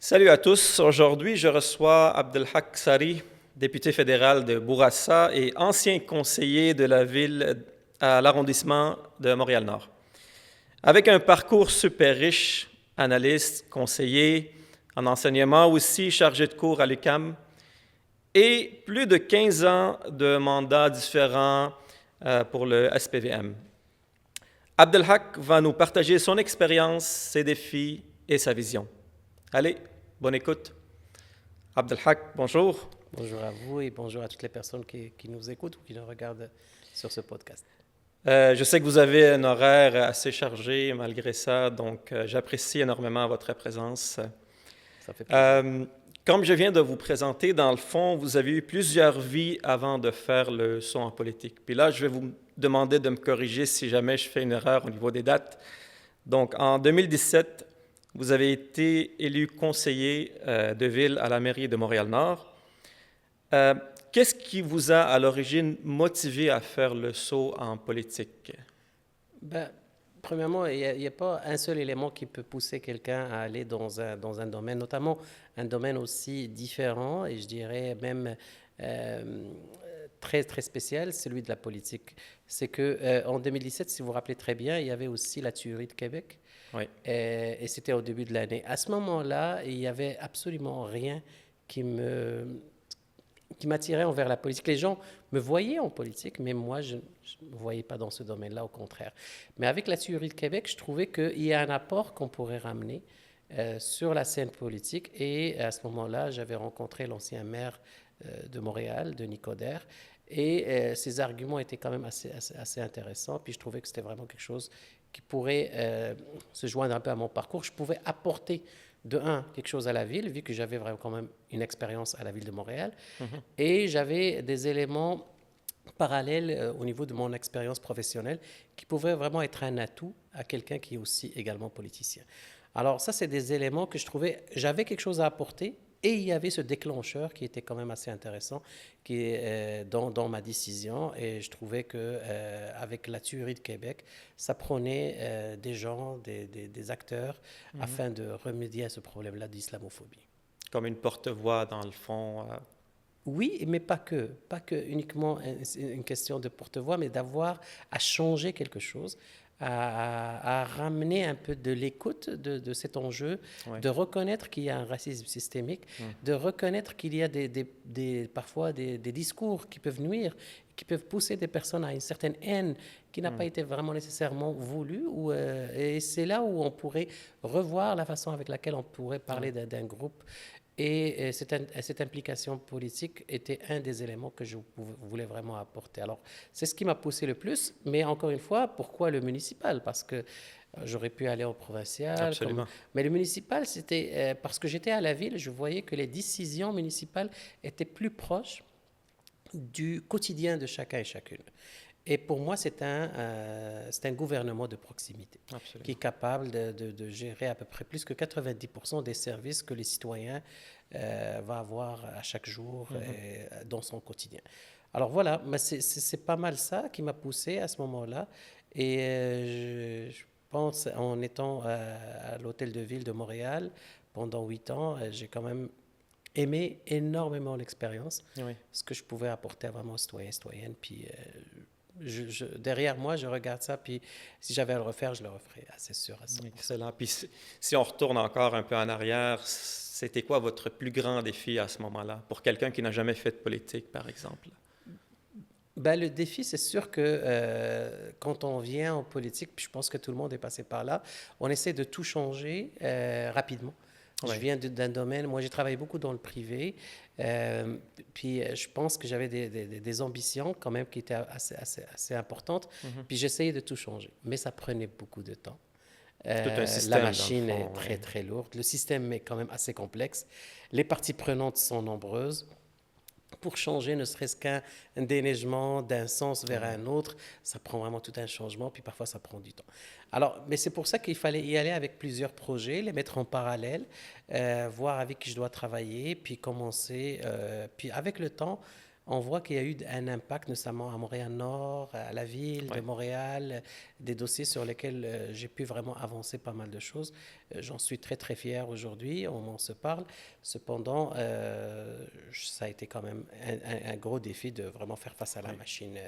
Salut à tous. Aujourd'hui, je reçois Abdelhak Sari, député fédéral de Bourassa et ancien conseiller de la ville à l'arrondissement de Montréal-Nord. Avec un parcours super riche, analyste, conseiller, en enseignement aussi, chargé de cours à l'UQAM, et plus de 15 ans de mandats différents pour le SPVM. Abdelhak va nous partager son expérience, ses défis et sa vision. Allez, bonne écoute. Abdelhak, bonjour. Bonjour à vous et bonjour à toutes les personnes qui nous écoutent ou qui nous regardent sur ce podcast. Je sais que vous avez un horaire assez chargé malgré ça, donc j'apprécie énormément votre présence. Ça fait plaisir. Comme je viens de vous présenter, dans le fond, vous avez eu plusieurs vies avant de faire le saut en politique. Puis là, je vais vous demander de me corriger si jamais je fais une erreur au niveau des dates. Donc, en 2017, vous avez été élu conseiller de ville à la mairie de Montréal-Nord. Qu'est-ce qui vous a, à l'origine, motivé à faire le saut en politique? Ben, premièrement, il n'y a pas un seul élément qui peut pousser quelqu'un à aller dans un domaine, notamment un domaine aussi différent et je dirais même très, très spécial, celui de la politique. C'est qu'en 2017, si vous vous rappelez très bien, il y avait aussi la tuerie de Québec. Oui. Et c'était au début de l'année. À ce moment-là, il n'y avait absolument rien qui m'attirait envers la politique. Les gens me voyaient en politique, mais moi, je ne me voyais pas dans ce domaine-là, au contraire. Mais avec la tuerie de Québec, je trouvais qu'il y a un apport qu'on pourrait ramener sur la scène politique. Et à ce moment-là, j'avais rencontré l'ancien maire de Montréal, Denis Coderre, et ses arguments étaient quand même assez intéressants. Puis je trouvais que c'était vraiment quelque chose qui pourrait se joindre un peu à mon parcours. Je pouvais apporter quelque chose à la ville, vu que j'avais vraiment quand même une expérience à la ville de Montréal. Et j'avais des éléments parallèles au niveau de mon expérience professionnelle qui pouvaient vraiment être un atout à quelqu'un qui est aussi également politicien. Alors ça, c'est des éléments que je trouvais, j'avais quelque chose à apporter. Et il y avait ce déclencheur qui était quand même assez intéressant qui est, dans ma décision. Et je trouvais qu'avec la tuerie de Québec, ça prenait des gens, des acteurs, afin de remédier à ce problème-là d'islamophobie. Comme une porte-voix, dans le fond. Oui, mais pas que. Pas que uniquement une question de porte-voix, mais d'avoir à changer quelque chose, à ramener un peu de l'écoute de cet enjeu, Ouais. de reconnaître qu'il y a un racisme systémique, de reconnaître qu'il y a parfois des discours qui peuvent nuire, qui peuvent pousser des personnes à une certaine haine qui n'a pas été vraiment nécessairement voulue. Et c'est là où on pourrait revoir la façon avec laquelle on pourrait parler d'un groupe. Et cette implication politique était un des éléments que je voulais vraiment apporter. Alors, c'est ce qui m'a poussé le plus. Mais encore une fois, pourquoi le municipal? Parce que j'aurais pu aller au provincial. Absolument. Mais le municipal, c'était parce que j'étais à la ville, je voyais que les décisions municipales étaient plus proches du quotidien de chacun et chacune. Et pour moi, c'est un gouvernement de proximité Absolument. qui est capable de gérer à peu près plus que 90% des services que les citoyens vont avoir à chaque jour dans son quotidien. Alors voilà, c'est pas mal ça qui m'a poussé à ce moment-là. Et je pense, en étant à l'Hôtel de Ville de Montréal pendant 8 ans, j'ai quand même aimé énormément l'expérience, Oui. ce que je pouvais apporter vraiment aux citoyens et citoyennes. Puis derrière moi, je regarde ça, puis si j'avais à le refaire, je le referais, c'est sûr. Excellent. Puis si on retourne encore un peu en arrière, c'était quoi votre plus grand défi à ce moment-là, pour quelqu'un qui n'a jamais fait de politique, par exemple? Ben, le défi, c'est sûr que quand on vient en politique, puis je pense que tout le monde est passé par là, on essaie de tout changer rapidement. Ouais. Je viens d'un domaine, moi j'ai travaillé beaucoup dans le privé, puis je pense que j'avais des ambitions quand même qui étaient assez importantes, puis j'essayais de tout changer, mais ça prenait beaucoup de temps. Tout un système, La dans le machine fond, est très très lourde, le système est quand même assez complexe, les parties prenantes sont nombreuses. Pour changer ne serait-ce qu'un déneigement d'un sens vers un autre, ça prend vraiment tout un changement, puis parfois ça prend du temps. Alors, mais c'est pour ça qu'il fallait y aller avec plusieurs projets, les mettre en parallèle, voir avec qui je dois travailler, puis commencer. Puis avec le temps, on voit qu'il y a eu un impact, notamment à Montréal-Nord, à la ville de Oui, Montréal, des dossiers sur lesquels j'ai pu vraiment avancer pas mal de choses. J'en suis très, très fier aujourd'hui, on m'en se parle. Cependant, ça a été quand même un gros défi de vraiment faire face à la oui, machine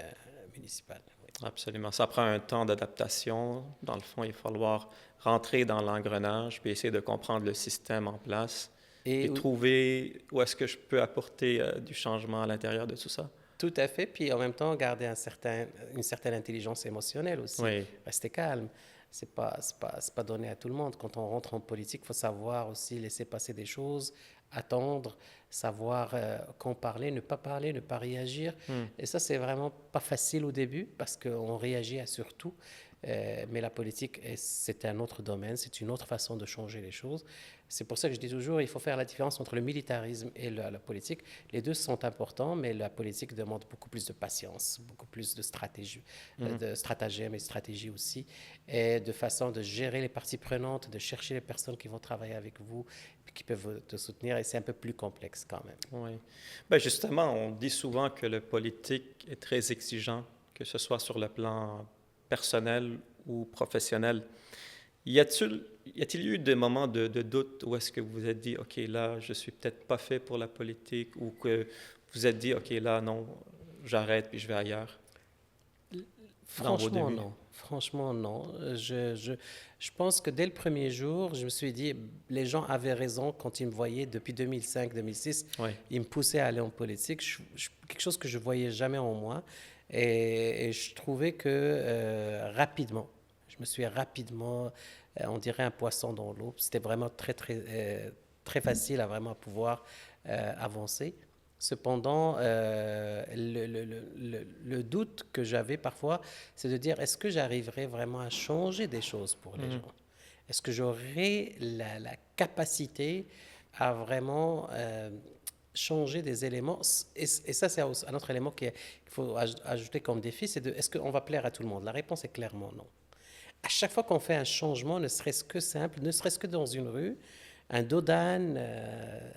municipale. Oui. absolument. Ça prend un temps d'adaptation. Dans le fond, il va falloir rentrer dans l'engrenage puis essayer de comprendre le système en place Et puis trouver où est-ce que je peux apporter du changement à l'intérieur de tout ça. tout à fait, puis en même temps, garder une certaine intelligence émotionnelle aussi. Oui. Rester calme. C'est pas donné à tout le monde. Quand on rentre en politique, il faut savoir aussi laisser passer des choses, attendre, savoir quand parler, ne pas réagir. Hmm. Et ça, c'est vraiment pas facile au début parce qu'on réagit à surtout. Mais la politique, c'est un autre domaine, c'est une autre façon de changer les choses. C'est pour ça que je dis toujours, il faut faire la différence entre le militarisme et la politique. Les deux sont importants, mais la politique demande beaucoup plus de patience, beaucoup plus de stratégie, de stratagème et de stratégie aussi, et de façon de gérer les parties prenantes, de chercher les personnes qui vont travailler avec vous, puis qui peuvent te soutenir, et c'est un peu plus complexe quand même. Oui. Ben justement, on dit souvent que le politique est très exigeant, que ce soit sur le plan personnel ou professionnel. Y a-t-il eu des moments de doute où est-ce que vous vous êtes dit, OK, là, je suis peut-être pas fait pour la politique, ou que vous vous êtes dit, OK, là, non, j'arrête puis je vais ailleurs, dans vos Franchement, débuts? non. Franchement, non. Je pense que dès le premier jour, je me suis dit, les gens avaient raison quand ils me voyaient depuis 2005-2006. Oui. Ils me poussaient à aller en politique. Quelque chose que je voyais jamais en moi. Et je trouvais que rapidement, je me suis rapidement, on dirait un poisson dans l'eau. C'était vraiment très, très, très facile à vraiment pouvoir avancer. Cependant, le doute que j'avais parfois, c'est de dire, est-ce que j'arriverai vraiment à changer des choses pour les Mhm. gens? Est-ce que j'aurai la capacité à vraiment changer des éléments? Et ça, c'est un autre élément qu'il faut ajouter comme défi, c'est de, est-ce qu'on va plaire à tout le monde? La réponse est clairement non. À chaque fois qu'on fait un changement, ne serait-ce que simple, ne serait-ce que dans une rue, un DODAN,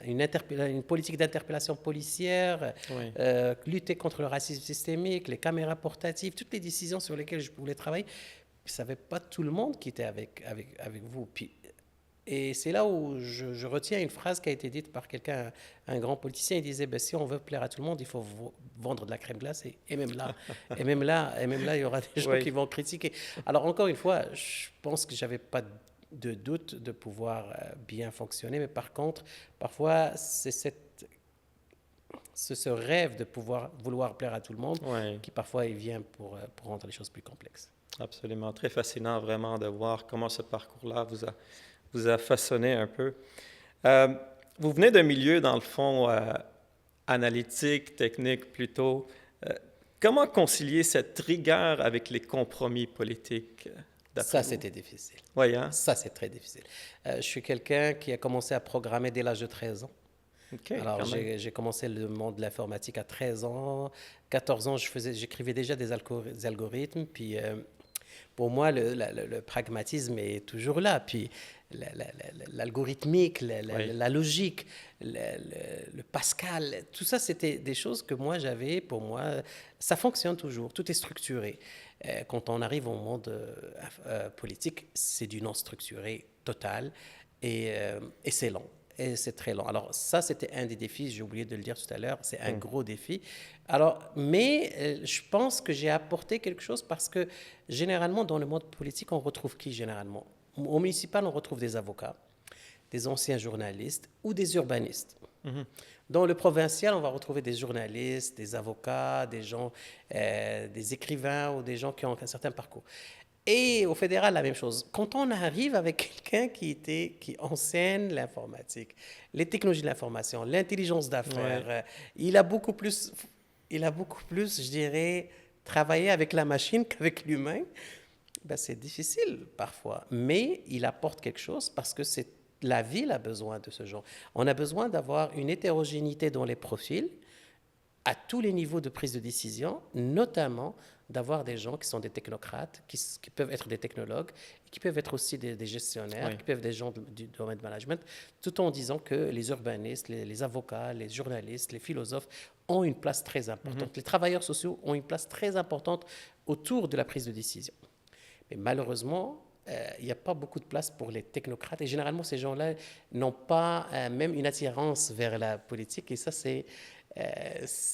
une politique d'interpellation policière, Oui. lutter contre le racisme systémique, les caméras portatives, toutes les décisions sur lesquelles je voulais travailler, ça n'avait pas tout le monde qui était avec vous. Puis, et c'est là où je retiens une phrase qui a été dite par quelqu'un, un grand politicien. Il disait, ben, si on veut plaire à tout le monde, il faut vendre de la crème glacée. Et même là, il y aura des gens Oui. qui vont critiquer. Alors encore une fois, je pense que j'avais pas de doute de pouvoir bien fonctionner, mais par contre, parfois, c'est ce rêve de vouloir plaire à tout le monde Oui. qui parfois il vient pour rendre les choses plus complexes. Absolument. Très fascinant, vraiment, de voir comment ce parcours-là vous a façonné un peu. Euh, Vous venez d'un milieu, dans le fond, analytique, technique plutôt. Euh, Comment concilier cette rigueur avec les compromis politiques, d'après Ça, vous? c'était difficile. Oui, hein? Ça, c'est très difficile. Je suis quelqu'un qui a commencé à programmer dès l'âge de 13 ans. OK, Alors, quand même. j'ai commencé le monde de l'informatique à 13 ans. 14 ans, j'écrivais déjà des algorithmes. Puis, pour moi, le pragmatisme est toujours là. Puis, l'algorithmique, Oui. la logique, le Pascal, tout ça, c'était des choses que moi, j'avais. Pour moi, ça fonctionne toujours. Tout est structuré. Quand on arrive au monde politique, c'est du non structuré total. Et c'est long. Et c'est très long. Alors ça, c'était un des défis, j'ai oublié de le dire tout à l'heure, c'est un gros défi. Alors, mais je pense que j'ai apporté quelque chose parce que généralement, dans le monde politique, on retrouve qui généralement? Au municipal, on retrouve des avocats, des anciens journalistes ou des urbanistes. Dans le provincial, on va retrouver des journalistes, des avocats, des gens, des écrivains ou des gens qui ont un certain parcours. Et au fédéral, la même chose. Quand on arrive avec quelqu'un qui enseigne l'informatique, les technologies de l'information, l'intelligence d'affaires, Ouais. il a beaucoup plus, je dirais, travaillé avec la machine qu'avec l'humain. Ben, c'est difficile parfois, mais il apporte quelque chose parce que la ville a besoin de ce genre. On a besoin d'avoir une hétérogénéité dans les profils à tous les niveaux de prise de décision, notamment d'avoir des gens qui sont des technocrates, qui peuvent être des technologues, qui peuvent être aussi des gestionnaires, qui peuvent être des gens du domaine de management, tout en disant que les urbanistes, les avocats, les journalistes, les philosophes ont une place très importante. Les travailleurs sociaux ont une place très importante autour de la prise de décision. Mais malheureusement, il n'y a pas beaucoup de place pour les technocrates. Et généralement, ces gens-là n'ont pas même une attirance vers la politique. Et ça, c'est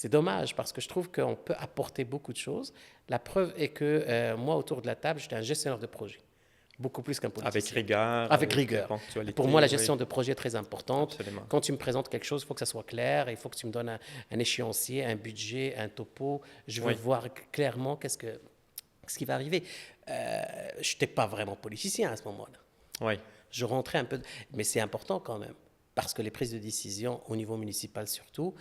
dommage parce que je trouve qu'on peut apporter beaucoup de choses. La preuve est que moi, autour de la table, j'étais un gestionnaire de projet. Beaucoup plus qu'un politicien. Avec rigueur. Avec rigueur. Ponctualité. Pour moi, la gestion de projet est très importante. Absolument. Quand tu me présentes quelque chose, il faut que ça soit clair. Il faut que tu me donnes un échéancier, un budget, un topo. Je veux voir clairement ce qui va arriver. Je n'étais pas vraiment politicien à ce moment-là. Oui. Je rentrais un peu, mais c'est important quand même, parce que les prises de décision, au niveau municipal surtout,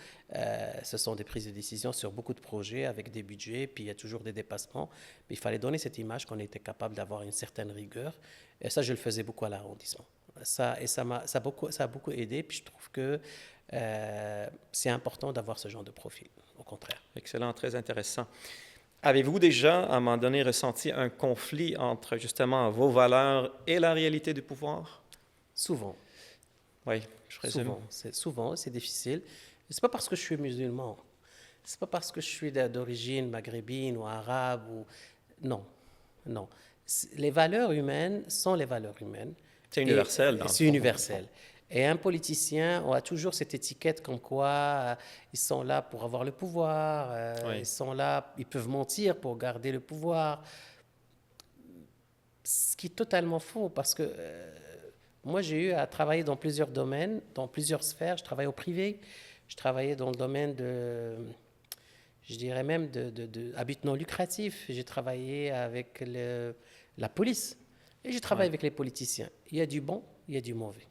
ce sont des prises de décision sur beaucoup de projets avec des budgets, puis il y a toujours des dépassements. Mais il fallait donner cette image qu'on était capable d'avoir une certaine rigueur. Et ça, je le faisais beaucoup à l'arrondissement. Ça a beaucoup aidé, puis je trouve que c'est important d'avoir ce genre de profil, au contraire. Excellent, très intéressant. Avez-vous déjà, à un moment donné, ressenti un conflit entre justement vos valeurs et la réalité du pouvoir? Souvent. Oui, je présume. Souvent, c'est difficile. Ce n'est pas parce que je suis musulman. Ce n'est pas parce que je suis d'origine maghrébine ou arabe. Non. Les valeurs humaines sont les valeurs humaines. C'est universel. C'est universel. Et un politicien a toujours cette étiquette comme quoi ils sont là pour avoir le pouvoir, ils sont là, ils peuvent mentir pour garder le pouvoir. Ce qui est totalement faux parce que moi j'ai eu à travailler dans plusieurs domaines, dans plusieurs sphères. Je travaillais au privé, je travaillais dans le domaine je dirais même de but non lucratif. J'ai travaillé avec la police et j'ai travaillé avec les politiciens. Il y a du bon, il y a du mauvais.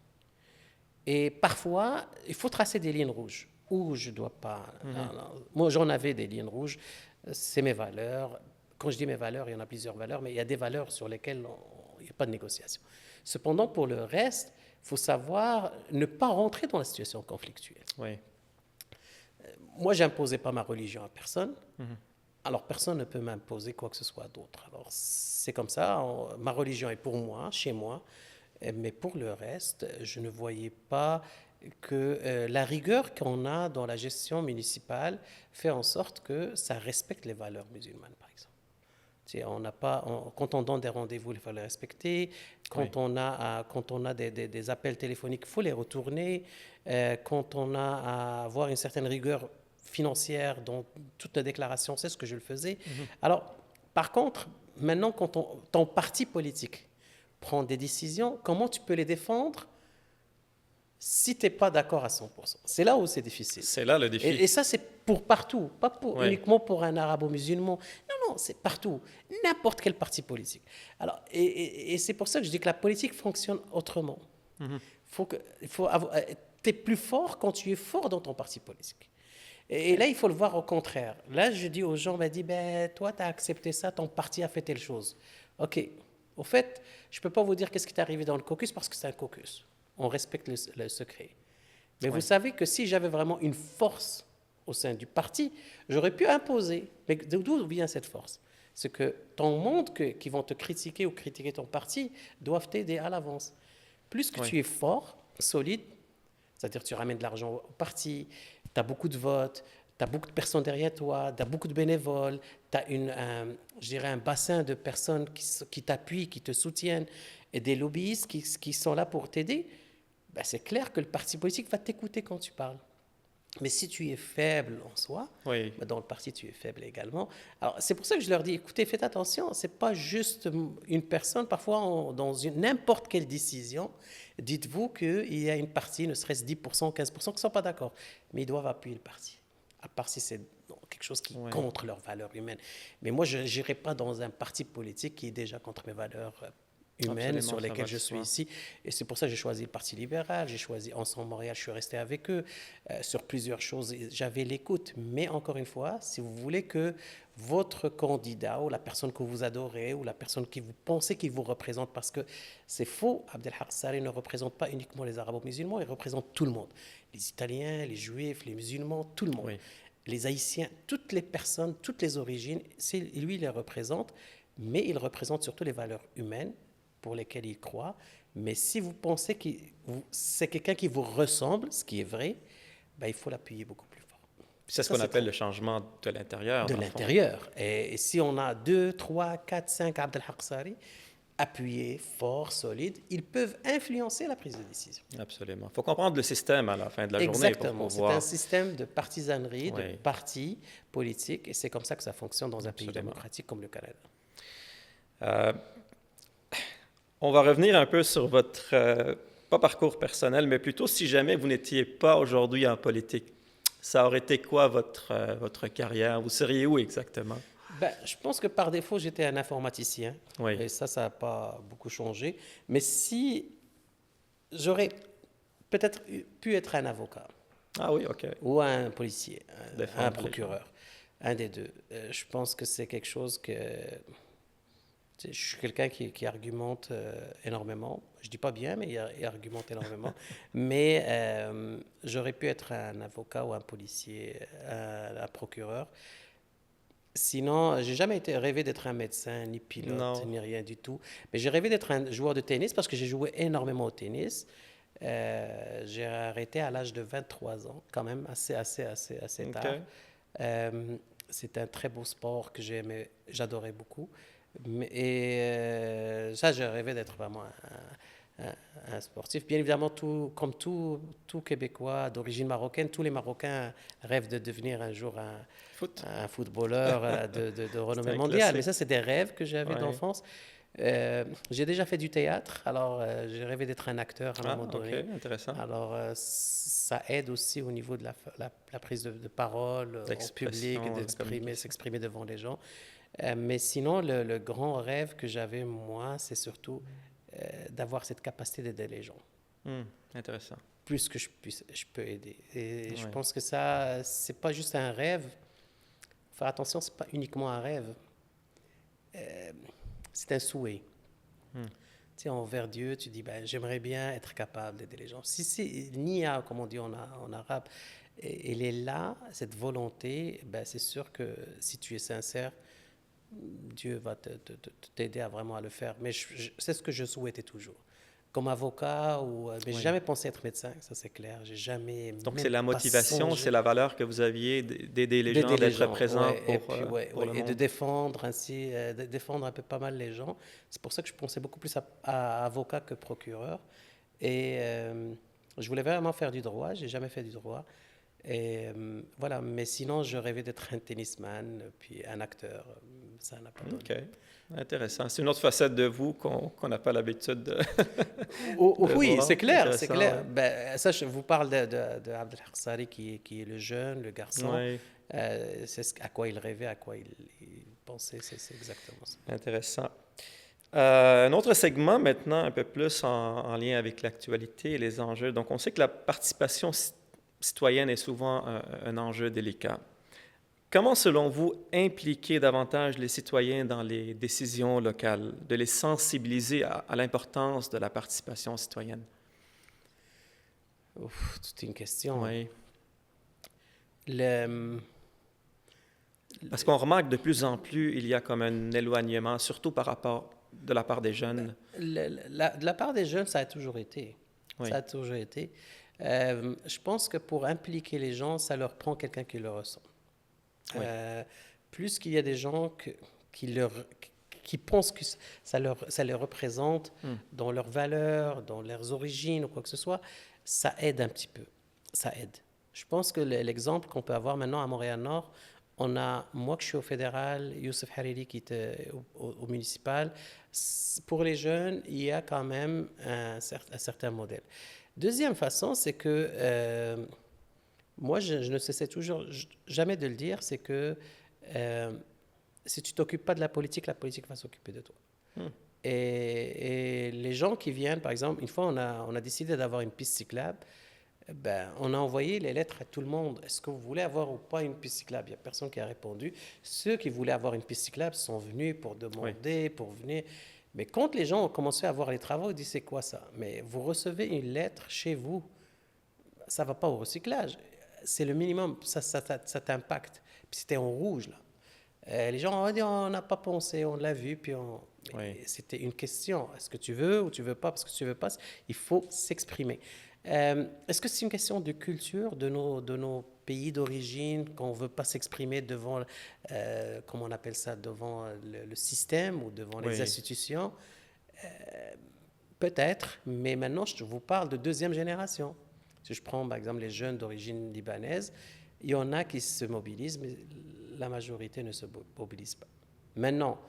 Et parfois, il faut tracer des lignes rouges où je ne dois pas. Non. Moi, j'en avais des lignes rouges. C'est mes valeurs. Quand je dis mes valeurs, il y en a plusieurs valeurs, mais il y a des valeurs sur lesquelles il n'y a pas de négociation. Cependant, pour le reste, il faut savoir ne pas rentrer dans la situation conflictuelle. Oui. Moi, je n'imposais pas ma religion à personne. Alors, personne ne peut m'imposer quoi que ce soit d'autre. Alors, c'est comme ça. Ma religion est pour moi, chez moi. Mais pour le reste, je ne voyais pas que la rigueur qu'on a dans la gestion municipale fait en sorte que ça respecte les valeurs musulmanes, par exemple. Quand on donne des rendez-vous, il faut les respecter. Quand on a des appels téléphoniques, il faut les retourner. Quand on a à avoir une certaine rigueur financière dans toutes les déclarations, c'est ce que je le faisais. Alors, par contre, maintenant, quand ton parti politique prendre des décisions, comment tu peux les défendre si tu n'es pas d'accord à 100%? C'est là où c'est difficile. C'est là le défi. Et ça, c'est pour partout, pas uniquement pour un arabo-musulman. Non, c'est partout. N'importe quel parti politique. Alors, et c'est pour ça que je dis que la politique fonctionne autrement. Tu es plus fort quand tu es fort dans ton parti politique. Et là, il faut le voir au contraire. Là, je dis aux gens, toi, tu as accepté ça, ton parti a fait telle chose. OK. Au fait, je ne peux pas vous dire qu'est-ce qui est arrivé dans le caucus parce que c'est un caucus. On respecte le secret. Mais vous savez que si j'avais vraiment une force au sein du parti, j'aurais pu imposer. Mais d'où vient cette force? C'est que ton monde qui vont te critiquer ou critiquer ton parti doivent t'aider à l'avance. Plus que tu es fort, solide, c'est-à-dire tu ramènes de l'argent au parti, tu as beaucoup de votes, tu as beaucoup de personnes derrière toi, tu as beaucoup de bénévoles, tu as un bassin de personnes qui t'appuient, qui te soutiennent, et des lobbyistes qui sont là pour t'aider. C'est clair que le parti politique va t'écouter quand tu parles. Mais si tu es faible en soi, dans le parti, tu es faible également. Alors, c'est pour ça que je leur dis, écoutez, faites attention, ce n'est pas juste une personne. Parfois, dans n'importe quelle décision, dites-vous qu'il y a une partie, ne serait-ce 10%, 15%, qui ne sont pas d'accord. Mais ils doivent appuyer le parti. À part si c'est quelque chose qui est contre leurs valeurs humaines. Mais moi, je n'irai pas dans un parti politique qui est déjà contre mes valeurs humaines sur lesquelles je suis ici. Et c'est pour ça que j'ai choisi le Parti libéral, j'ai choisi Ensemble Montréal, je suis resté avec eux sur plusieurs choses. J'avais l'écoute. Mais encore une fois, si vous voulez que votre candidat ou la personne que vous adorez ou la personne que vous pensez qu'il vous représente, parce que c'est faux, Abdelhak Sari ne représente pas uniquement les arabo-musulmans, il représente tout le monde. Les Italiens, les Juifs, les musulmans, tout le monde. les Haïtiens, toutes les personnes, toutes les origines, lui, il les représente, mais il représente surtout les valeurs humaines pour lesquelles il croit. Mais si vous pensez que c'est quelqu'un qui vous ressemble, ce qui est vrai, ben, il faut l'appuyer beaucoup plus fort. C'est ce qu'on appelle le changement de l'intérieur. De l'intérieur. Et si on a 2, 3, 4, 5 Abdel Haq Sari, appuyés, forts, solides, ils peuvent influencer la prise de décision. Absolument. Il faut comprendre le système à la fin de la journée. Exactement. C'est un système de partisanerie, de partis politiques, et c'est comme ça que ça fonctionne dans un pays démocratique comme le Canada. On va revenir un peu sur votre, pas parcours personnel, mais plutôt si jamais vous n'étiez pas aujourd'hui en politique, ça aurait été quoi votre carrière? Vous seriez où exactement? Ben, je pense que par défaut, j'étais un informaticien. Oui. Et ça n'a pas beaucoup changé. Mais si j'aurais peut-être pu être un avocat. Ah oui, OK. Ou un policier, un procureur, un des deux. Je pense que c'est quelque chose que... Je suis quelqu'un qui argumente énormément. Je ne dis pas bien, mais il argumente énormément. Mais j'aurais pu être un avocat ou un policier, un procureur. Sinon, j'ai jamais rêvé d'être un médecin, ni pilote, ni rien du tout. Mais j'ai rêvé d'être un joueur de tennis parce que j'ai joué énormément au tennis. J'ai arrêté à l'âge de 23 ans, quand même, assez tard. C'est un très beau sport que j'adorais beaucoup. Et ça, j'ai rêvé d'être vraiment un sportif. Bien évidemment, comme tout Québécois d'origine marocaine, tous les Marocains rêvent de devenir un jour un footballeur de renommée mondiale. Mais ça, c'est des rêves que j'avais d'enfance. J'ai déjà fait du théâtre, alors j'ai rêvé d'être un acteur à un moment donné. Intéressant. Alors ça aide aussi au niveau de la prise de parole au public, s'exprimer devant les gens. Mais sinon, le grand rêve que j'avais, moi, c'est surtout d'avoir cette capacité d'aider les gens. Intéressant. Plus que je peux aider. Et je pense que ça, c'est pas juste un rêve. Faire attention, c'est pas uniquement un rêve. C'est un souhait. Tu sais, envers Dieu, tu dis, ben, j'aimerais bien être capable d'aider les gens. Si c'est Nia, comme on dit en arabe, elle est là, cette volonté, ben, c'est sûr que si tu es sincère, Dieu va t'aider vraiment à le faire. Mais c'est ce que je souhaitais toujours. Comme avocat, mais j'ai jamais pensé être médecin, ça c'est clair. J'ai jamais. Donc c'est la motivation, c'est la valeur que vous aviez d'aider les gens, d'être présent pour le monde. Et de défendre ainsi, de défendre un peu pas mal les gens. C'est pour ça que je pensais beaucoup plus à avocat que procureur. Et je voulais vraiment faire du droit. J'ai jamais fait du droit. Et voilà, mais sinon, je rêvais d'être un tennisman, puis un acteur. Ça n'a pas donné. OK. Intéressant. C'est une autre facette de vous qu'on n'a pas l'habitude de oui, voir. C'est clair, c'est clair. Ouais. Ben, ça, je vous parle de Abdel Haq Sari, qui est le jeune, le garçon. Oui. C'est à quoi il rêvait, à quoi il pensait, c'est exactement ça. Intéressant. Un autre segment maintenant, un peu plus en lien avec l'actualité et les enjeux. Donc, on sait que la participation citoyenne est souvent un enjeu délicat. Comment, selon vous, impliquer davantage les citoyens dans les décisions locales, de les sensibiliser à l'importance de la participation citoyenne? C'est une question. Oui. Parce qu'on remarque de plus en plus, il y a comme un éloignement, surtout de la part des jeunes. De la part des jeunes, ça a toujours été. Oui. Ça a toujours été. Je pense que pour impliquer les gens, ça leur prend quelqu'un qui le ressent. Oui. Plus qu'il y a des gens qui pensent que ça les représente dans leurs valeurs, dans leurs origines ou quoi que ce soit, ça aide un petit peu. Ça aide. Je pense que l'exemple qu'on peut avoir maintenant à Montréal-Nord, on a, moi que je suis au fédéral, Youssef Hariri qui était au municipal. Pour les jeunes, il y a quand même un certain modèle. Deuxième façon, c'est que moi, je ne cessais toujours jamais de le dire, c'est que si tu ne t'occupes pas de la politique va s'occuper de toi. Et les gens qui viennent, par exemple, une fois, on a décidé d'avoir une piste cyclable. Ben, on a envoyé les lettres à tout le monde. Est-ce que vous voulez avoir ou pas une piste cyclable? Il n'y a personne qui a répondu. Ceux qui voulaient avoir une piste cyclable sont venus pour demander, pour venir. Mais quand les gens ont commencé à voir les travaux, ils disent, c'est quoi ça? Mais vous recevez une lettre chez vous, ça ne va pas au recyclage. c'est le minimum, ça t'impacte. Puis c'était en rouge, là. Les gens ont dit, on n'a pas pensé, on l'a vu, puis Oui. c'était une question. Est-ce que tu veux ou tu veux pas? Parce que si tu veux pas, il faut s'exprimer. Est-ce que c'est une question de culture de nos pays d'origine, qu'on ne veut pas s'exprimer devant, comment on appelle ça, devant le système ou devant les Oui. institutions? Peut-être, mais maintenant, je vous parle de deuxième génération. Si je prends, par exemple, les jeunes d'origine libanaise, il y en a qui se mobilisent, mais la majorité ne se mobilise pas. Maintenant,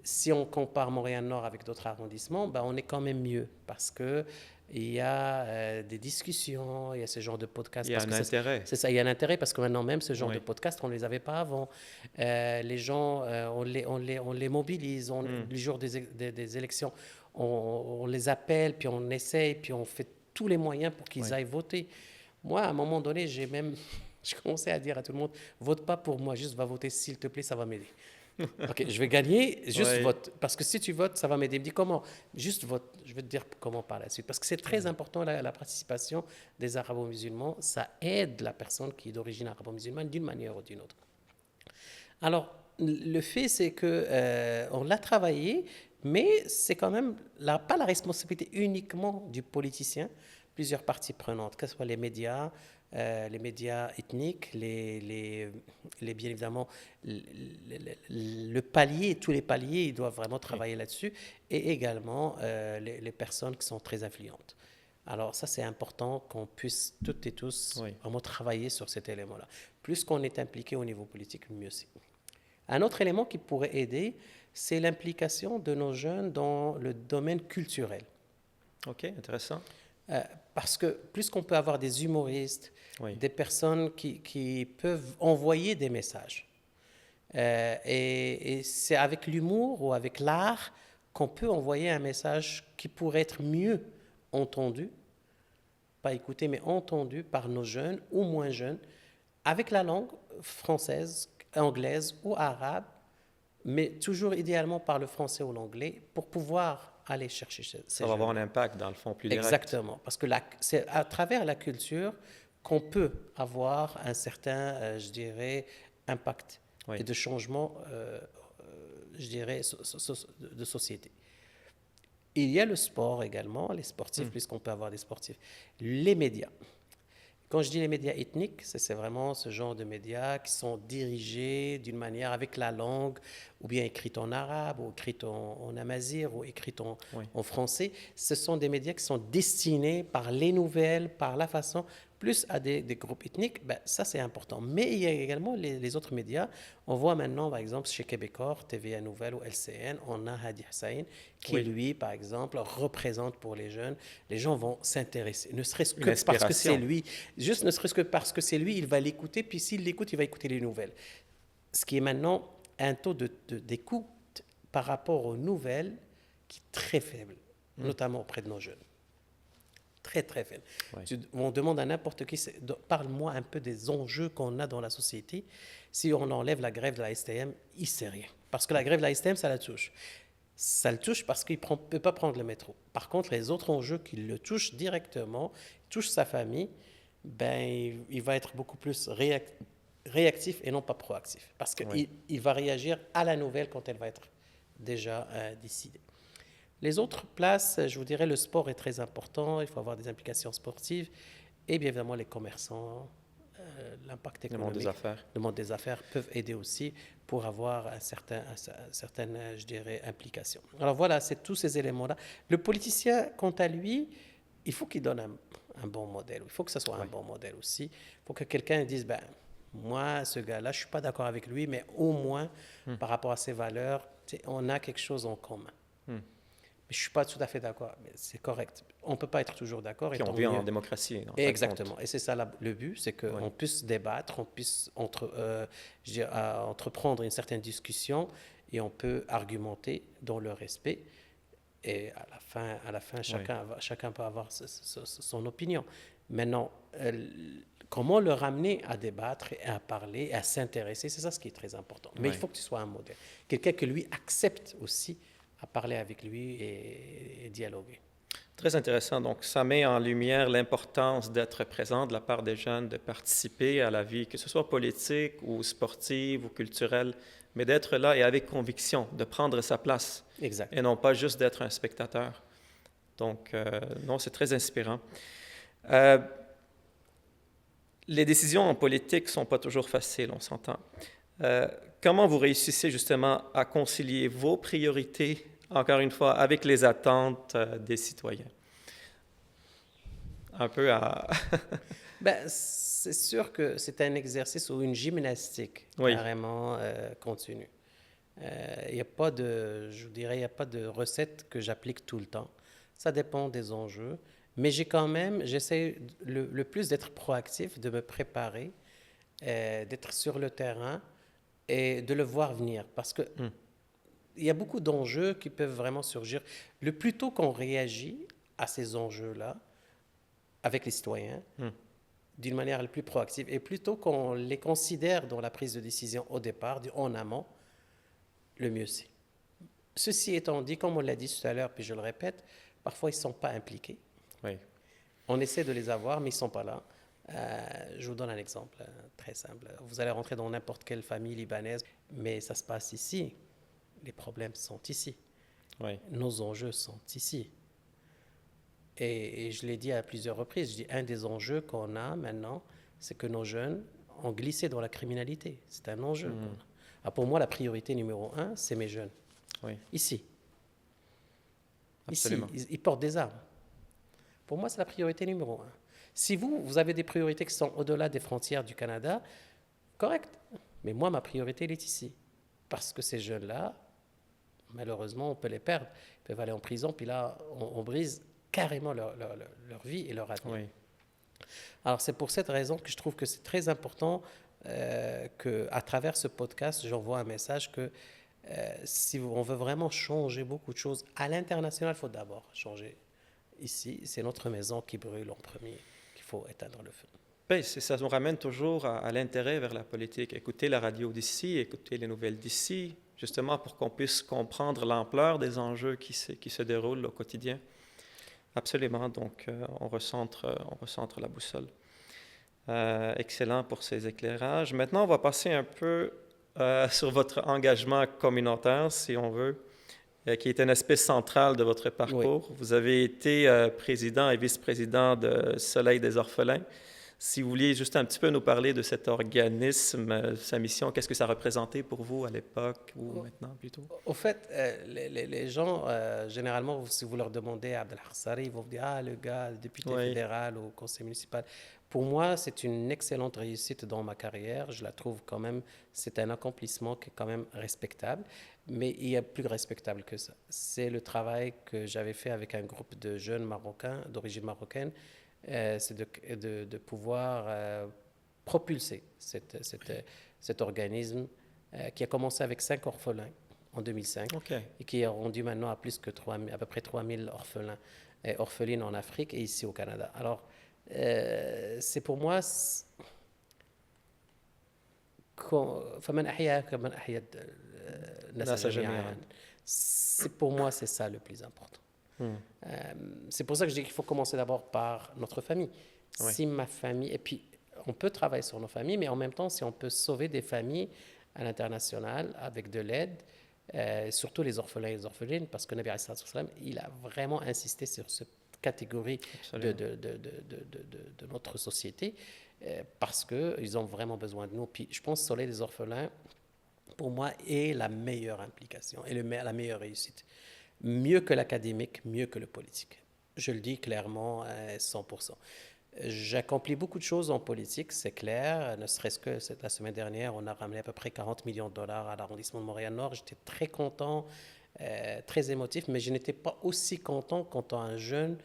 si on compare Montréal-Nord avec d'autres arrondissements, ben on est quand même mieux parce qu'il y a des discussions, il y a ce genre de podcasts. Il y a un intérêt. C'est ça, il y a un intérêt parce que maintenant même, ce genre Oui. de podcasts, on ne les avait pas avant. Les gens, on les mobilise. Le jour des élections, on les appelle, puis on essaye, puis on fait tous les moyens pour qu'ils aillent voter. Moi, à un moment donné, je commençais à dire à tout le monde, vote pas pour moi, juste va voter s'il te plaît, ça va m'aider. OK, je vais gagner, juste vote. Parce que si tu votes, ça va m'aider. Il me dit comment? Juste vote. Je vais te dire comment par la suite. Parce que c'est très important, la participation des arabo-musulmans. Ça aide la personne qui est d'origine arabo-musulmane d'une manière ou d'une autre. Alors, le fait, c'est qu'on l'a travaillé, mais c'est quand même pas la responsabilité uniquement du politicien. Plusieurs parties prenantes, que ce soit les médias ethniques, bien évidemment, le palier, tous les paliers, ils doivent vraiment travailler là-dessus, et également les personnes qui sont très influentes. Alors ça, c'est important qu'on puisse toutes et tous vraiment travailler sur cet élément-là. Plus qu'on est impliqué au niveau politique, mieux c'est. Un autre élément qui pourrait aider, c'est l'implication de nos jeunes dans le domaine culturel. OK, intéressant. Parce que plus qu'on peut avoir des humoristes, des personnes qui peuvent envoyer des messages. Et c'est avec l'humour ou avec l'art qu'on peut envoyer un message qui pourrait être mieux entendu, pas écouté, mais entendu par nos jeunes ou moins jeunes, avec la langue française, anglaise ou arabe, mais toujours idéalement par le français ou l'anglais, pour pouvoir aller chercher ces Ça va avoir un impact, dans le fond, plus direct. Exactement, parce que c'est à travers la culture qu'on peut avoir un certain, je dirais, impact et de changement, je dirais, de société. Il y a le sport également, les sportifs, puisqu'on peut avoir des sportifs. Les médias. Quand je dis les médias ethniques, c'est vraiment ce genre de médias qui sont dirigés d'une manière avec la langue, ou bien écrite en arabe, ou écrite en amazigh, ou écrite en français. Ce sont des médias qui sont destinés par les nouvelles, par la façon, plus à des groupes ethniques. Ben, ça, c'est important. Mais il y a également les autres médias. On voit maintenant, par exemple, chez Québecor, TVA Nouvelle ou LCN, on a Hadi Hussein, qui, lui, par exemple, représente pour les jeunes. Les gens vont s'intéresser, ne serait-ce que parce que c'est lui. Juste ne serait-ce que parce que c'est lui, il va l'écouter, puis s'il l'écoute, il va écouter les nouvelles. Ce qui est maintenant un taux d'écoute par rapport aux nouvelles qui est très faible, notamment auprès de nos jeunes. Très, très faible. On demande à n'importe qui, parle-moi un peu des enjeux qu'on a dans la société. Si on enlève la grève de la STM, il ne sait rien. Parce que la grève de la STM, ça la touche. Ça le touche parce qu'il ne peut pas prendre le métro. Par contre, les autres enjeux qui le touchent directement, touchent sa famille, ben, il va être beaucoup plus réactif et non pas proactif. Parce qu'il va réagir à la nouvelle quand elle va être déjà décidée. Les autres places, je vous dirais, le sport est très important. Il faut avoir des implications sportives. Et bien évidemment, les commerçants, l'impact économique. Le monde des affaires peuvent aider aussi pour avoir certaines, je dirais, implications. Alors voilà, c'est tous ces éléments-là. Le politicien, quant à lui, il faut qu'il donne un bon modèle. Il faut que ce soit un bon modèle aussi. Il faut que quelqu'un dise, ben, moi, ce gars-là, je ne suis pas d'accord avec lui, mais au moins, par rapport à ses valeurs, on a quelque chose en commun. Mais je ne suis pas tout à fait d'accord, mais c'est correct. On ne peut pas être toujours d'accord. Puis on vit en démocratie. Exactement. Et c'est ça le but, c'est qu'on puisse débattre, on puisse entreprendre une certaine discussion et on peut argumenter dans le respect. Et à la fin chacun peut avoir son opinion. Maintenant, comment le ramener à débattre, et à parler, et à s'intéresser, c'est ça ce qui est très important. Mais il faut que tu sois un modèle. Quelqu'un que lui accepte aussi à parler avec lui et dialoguer. Très intéressant. Donc, ça met en lumière l'importance d'être présent de la part des jeunes, de participer à la vie, que ce soit politique ou sportive ou culturelle, mais d'être là et avec conviction, de prendre sa place Exact. et non pas juste d'être un spectateur. Donc, non, c'est très inspirant. Euh, les décisions en politique ne sont pas toujours faciles, on s'entend. Comment vous réussissez justement à concilier vos priorités, encore une fois, avec les attentes des citoyens? Un peu à... Ben, c'est sûr que c'est un exercice ou une gymnastique Oui. carrément continue. Il n'y a pas de, je vous dirais, il n'y a pas de recette que j'applique tout le temps. Ça dépend des enjeux. Mais j'essaie le plus d'être proactif, de me préparer, d'être sur le terrain et de le voir venir. Parce que il y a beaucoup d'enjeux qui peuvent vraiment surgir. Le plus tôt qu'on réagit à ces enjeux-là, avec les citoyens, d'une manière la plus proactive, et plutôt qu'on les considère dans la prise de décision au départ, en amont, le mieux c'est. Ceci étant dit, comme on l'a dit tout à l'heure, puis je le répète, parfois ils ne sont pas impliqués. Oui. On essaie de les avoir, mais ils ne sont pas là. Je vous donne un exemple très simple. Vous allez rentrer dans n'importe quelle famille libanaise, mais ça se passe ici. Les problèmes sont ici. Oui. Nos enjeux sont ici. Et je l'ai dit à plusieurs reprises, je dis un des enjeux qu'on a maintenant, c'est que nos jeunes ont glissé dans la criminalité. C'est un enjeu. Pour moi, la priorité numéro 1, c'est mes jeunes. Oui. Ici. Absolument. Ici, ils portent des armes. Pour moi, c'est la priorité numéro 1. Si vous avez des priorités qui sont au-delà des frontières du Canada, correct. Mais moi, ma priorité, elle est ici. Parce que ces jeunes-là, malheureusement, on peut les perdre. Ils peuvent aller en prison, puis là, on brise carrément leur vie et leur avenir. Oui. Alors, c'est pour cette raison que je trouve que c'est très important qu'à travers ce podcast, j'envoie un message que si on veut vraiment changer beaucoup de choses à l'international, il faut d'abord changer ici. C'est notre maison qui brûle en premier, qu'il faut éteindre le feu. Ben, ça nous ramène toujours à l'intérêt vers la politique. Écouter la radio d'ici, écouter les nouvelles d'ici, justement pour qu'on puisse comprendre l'ampleur des enjeux qui se déroulent au quotidien. Absolument. Donc, on recentre la boussole. Excellent pour ces éclairages. Maintenant, on va passer un peu sur votre engagement communautaire, si on veut, qui est un aspect central de votre parcours. Oui. Vous avez été président et vice-président de Soleil des orphelins. Si vous vouliez juste un petit peu nous parler de cet organisme, sa mission, qu'est-ce que ça représentait pour vous à l'époque ou maintenant plutôt? Au fait, les gens, généralement, si vous leur demandez à Abdel Hassari, ils vont vous dire « Ah, le gars, le député fédéral ou conseil municipal ». Pour moi, c'est une excellente réussite dans ma carrière. Je la trouve quand même, c'est un accomplissement qui est quand même respectable. Mais il y a plus respectable que ça. C'est le travail que j'avais fait avec un groupe de jeunes Marocains, d'origine marocaine. C'est de pouvoir propulser cet organisme qui a commencé avec 5 orphelins en 2005 et qui est rendu maintenant à plus que à peu près 3000 orphelins et orphelines en Afrique et ici au Canada. Alors, c'est pour moi c'est pour moi c'est ça le plus important. C'est pour ça que je dis qu'il faut commencer d'abord par notre famille. Oui. Si ma famille, et puis on peut travailler sur nos familles, mais en même temps, si on peut sauver des familles à l'international avec de l'aide, surtout les orphelins et les orphelines, parce que Nabi Alayhi Salam, il a vraiment insisté sur cette catégorie de notre société, parce qu'ils ont vraiment besoin de nous. Puis je pense que Soleil des orphelins, pour moi, est la meilleure implication et la meilleure réussite. Mieux que l'académique, mieux que le politique. Je le dis clairement à 100%. J'accomplis beaucoup de choses en politique, c'est clair. Ne serait-ce que la semaine dernière, on a ramené à peu près 40 millions de dollars à l'arrondissement de Montréal-Nord. J'étais très content, très émotif, mais je n'étais pas aussi content quand un jeune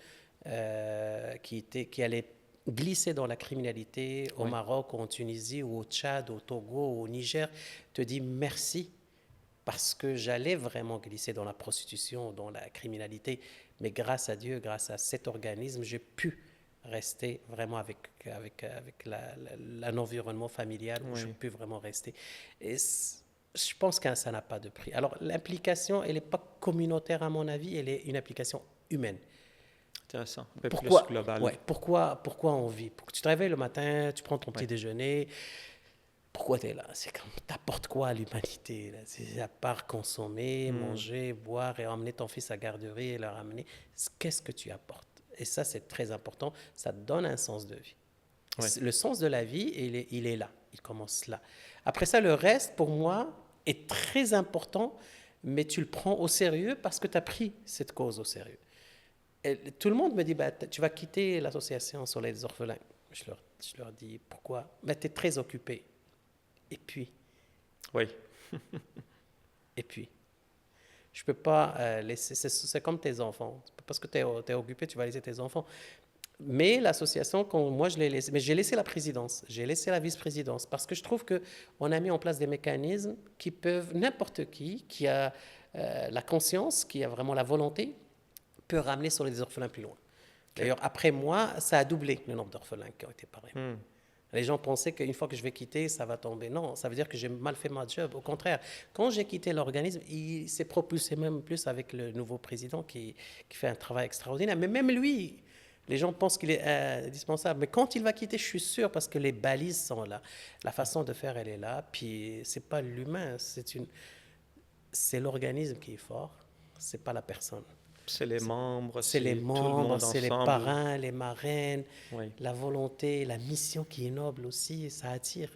qui allait glisser dans la criminalité au Maroc, ou en Tunisie, ou au Tchad, au Togo, ou au Niger, te dit merci. Parce que j'allais vraiment glisser dans la prostitution, dans la criminalité. Mais grâce à Dieu, grâce à cet organisme, j'ai pu rester vraiment avec l'environnement familial où j'ai pu vraiment rester. Et je pense que ça n'a pas de prix. Alors, l'implication, elle n'est pas communautaire à mon avis, elle est une implication humaine. Intéressant. Un peu plus Pourquoi, global. ouais, pourquoi on vit? Pour que tu te réveilles le matin, tu prends ton petit Ouais. déjeuner. Pourquoi tu es là? C'est comme, t'apportes quoi à l'humanité, là? C'est à part consommer, manger, boire et emmener ton fils à la garderie et le ramener. Qu'est-ce que tu apportes? Et ça, c'est très important. Ça te donne un sens de vie. Ouais. Le sens de la vie, il est là. Il commence là. Après ça, le reste, pour moi, est très important, mais tu le prends au sérieux parce que tu as pris cette cause au sérieux. Et tout le monde me dit, bah, tu vas quitter l'association Soleil des orphelins. Je leur dis, pourquoi? Bah, tu es très occupé. Et puis, Oui. je ne peux pas laisser, c'est comme tes enfants. Parce que tu es occupé, tu vas laisser tes enfants. Mais l'association, moi, je l'ai laissé. Mais j'ai laissé la présidence, j'ai laissé la vice-présidence, parce que je trouve qu'on a mis en place des mécanismes qui peuvent, n'importe qui a la conscience, qui a vraiment la volonté, peut ramener sur les orphelins plus loin. D'ailleurs, après moi, ça a doublé le nombre d'orphelins qui ont été parrainés. Les gens pensaient qu'une fois que je vais quitter, ça va tomber. Non, ça veut dire que j'ai mal fait ma job. Au contraire, quand j'ai quitté l'organisme, il s'est propulsé même plus avec le nouveau président qui fait un travail extraordinaire. Mais même lui, les gens pensent qu'il est indispensable. Mais quand il va quitter, je suis sûr, parce que les balises sont là. La façon de faire, elle est là. Puis, c'est pas l'humain, c'est l'organisme qui est fort. C'est pas la personne. C'est les membres, C'est les tout le membres, monde c'est les ensemble. parrains, les marraines, Oui. la volonté, la mission qui est noble aussi, ça attire.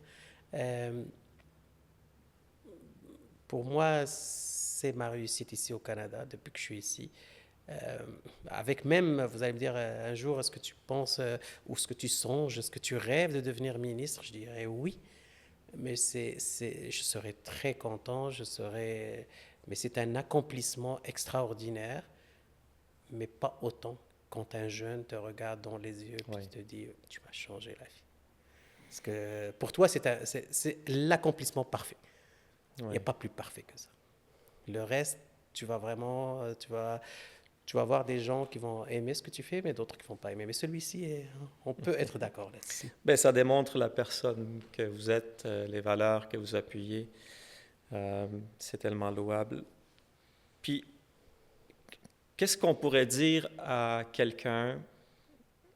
Pour moi, c'est ma réussite ici au Canada, depuis que je suis ici. Avec même, vous allez me dire un jour, est-ce que tu penses, ou est-ce que tu songes, est-ce que tu rêves de devenir ministre? Je dirais oui, mais je serais très content, mais c'est un accomplissement extraordinaire, mais pas autant quand un jeune te regarde dans les yeux et te dit, tu m'as changé la vie. Parce que pour toi, c'est l'accomplissement parfait. Il n'y a pas plus parfait que ça. Le reste, tu vas voir des gens qui vont aimer ce que tu fais, mais d'autres qui ne vont pas aimer. Mais celui-ci, on peut être d'accord là-dessus. Ben, ça démontre la personne que vous êtes, les valeurs que vous appuyez. C'est tellement louable. Puis, qu'est-ce qu'on pourrait dire à quelqu'un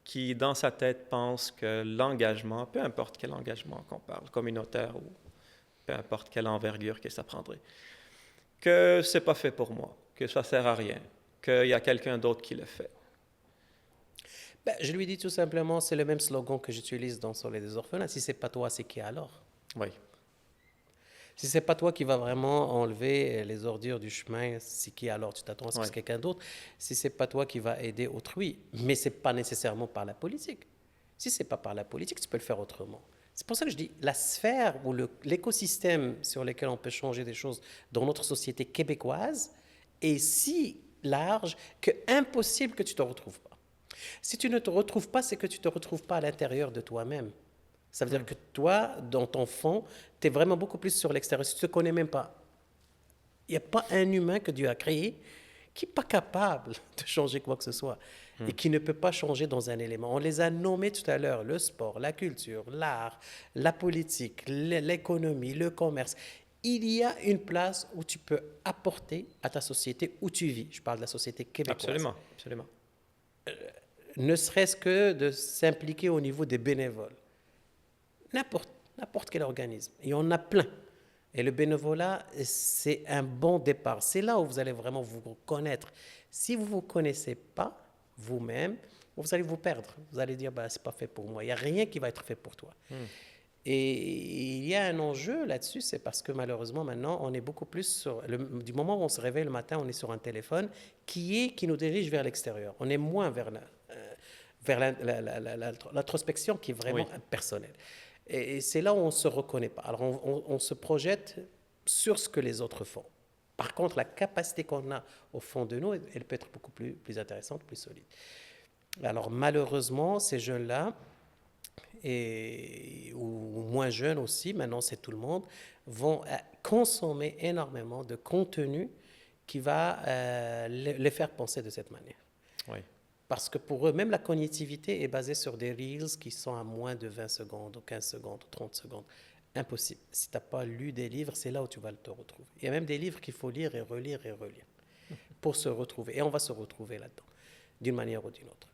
qui, dans sa tête, pense que l'engagement, peu importe quel engagement qu'on parle, communautaire ou peu importe quelle envergure que ça prendrait, que c'est pas fait pour moi, que ça sert à rien, qu'il y a quelqu'un d'autre qui le fait? Ben, je lui dis tout simplement, c'est le même slogan que j'utilise dans Soleil des orphelins. Si c'est pas toi, c'est qui alors? Oui. Si c'est pas toi qui va vraiment enlever les ordures du chemin, c'est qui alors? Tu t'attends à ce que c'est quelqu'un d'autre. Si c'est pas toi qui va aider autrui, mais c'est pas nécessairement par la politique. Si c'est pas par la politique, tu peux le faire autrement. C'est pour ça que je dis, la sphère ou l'écosystème sur lequel on peut changer des choses dans notre société québécoise est si large que impossible que tu te retrouves pas. Si tu ne te retrouves pas, c'est que tu ne te retrouves pas à l'intérieur de toi-même. Ça veut dire que toi, dans ton fond, tu es vraiment beaucoup plus sur l'extérieur. Si tu ne te connais même pas, il n'y a pas un humain que Dieu a créé qui n'est pas capable de changer quoi que ce soit et qui ne peut pas changer dans un élément. On les a nommés tout à l'heure, le sport, la culture, l'art, la politique, l'économie, le commerce. Il y a une place où tu peux apporter à ta société où tu vis. Je parle de la société québécoise. Absolument, absolument. Ne serait-ce que de s'impliquer au niveau des bénévoles. N'importe quel organisme. Il y en a plein. Et le bénévolat, c'est un bon départ. C'est là où vous allez vraiment vous connaître. Si vous ne vous connaissez pas vous-même, vous allez vous perdre. Vous allez dire, bah, ce n'est pas fait pour moi. Il n'y a rien qui va être fait pour toi. Et il y a un enjeu là-dessus, c'est parce que malheureusement, maintenant, on est beaucoup plus du moment où on se réveille le matin, on est sur un téléphone qui nous dirige vers l'extérieur. On est moins vers l'introspection qui est vraiment personnelle. Et c'est là où on ne se reconnaît pas. Alors, on se projette sur ce que les autres font. Par contre, la capacité qu'on a au fond de nous, elle peut être beaucoup plus intéressante, plus solide. Alors, malheureusement, ces jeunes-là, ou moins jeunes aussi, maintenant c'est tout le monde, vont consommer énormément de contenu qui va les faire penser de cette manière. Oui. Parce que pour eux, même la cognitivité est basée sur des reels qui sont à moins de 20 secondes, ou 15 secondes, ou 30 secondes. Impossible. Si tu n'as pas lu des livres, c'est là où tu vas te retrouver. Il y a même des livres qu'il faut lire et relire pour se retrouver. Et on va se retrouver là-dedans, d'une manière ou d'une autre.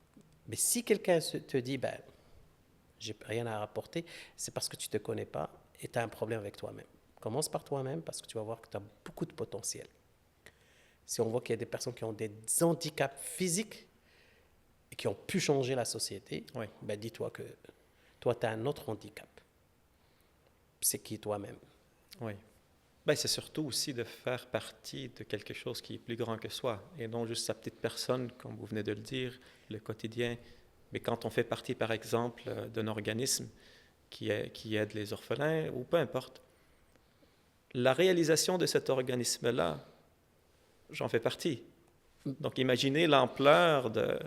Mais si quelqu'un te dit, ben, j'ai rien à rapporter, c'est parce que tu ne te connais pas et tu as un problème avec toi-même. Commence par toi-même parce que tu vas voir que tu as beaucoup de potentiel. Si on voit qu'il y a des personnes qui ont des handicaps physiques et qui ont pu changer la société, Oui. ben dis-toi que toi, tu as un autre handicap. C'est qui toi-même. Oui. Ben, c'est surtout aussi de faire partie de quelque chose qui est plus grand que soi et non juste sa petite personne, comme vous venez de le dire, le quotidien. Mais quand on fait partie, par exemple, d'un organisme qui aide les orphelins ou peu importe, la réalisation de cet organisme-là, j'en fais partie. Donc, imaginez l'ampleur de